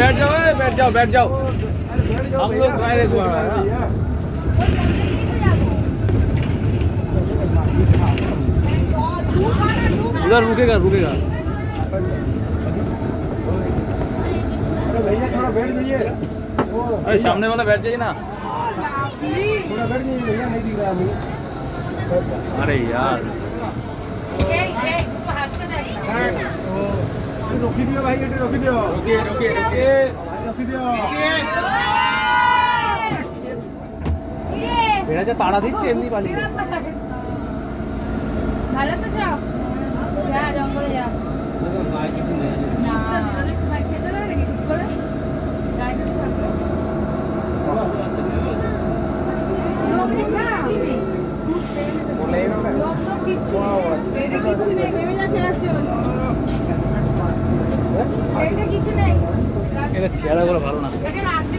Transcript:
बैठ जाओ, बैठ जाओ, बैठ जाओ। हम लोग ड्राइवर द्वारा उधर रुकेगा रुकेगा। भैया थोड़ा बैठ जाइए। अरे सामने वाला बैठ जाइए ना। थोड़ा बैठ जाइए भैया, नहीं दिख रहा है मुझे। अरे यार रोकी दियो भाई, ये रोकी दियो। रुकिए रुकिए रुकिए रोकी दियो। এরা যে তাড়া দিচ্ছে এমনি পালিয়ে। ভালো তো সব, যা জঙ্গলে যা। भाई किसी ने না খেতে দেবে নাকি ঠিক করে গাড়ি করতে থাকবে। লোক কিচ্ছু নেই, বলে না লোক সব কিচ্ছু নেই, পেটে কিচ্ছু নেই, ভেবে যাচ্ছে একজন। পেটে কিছু নেই, এটা চেহারা গুলো ভালো না। এখানে আসতে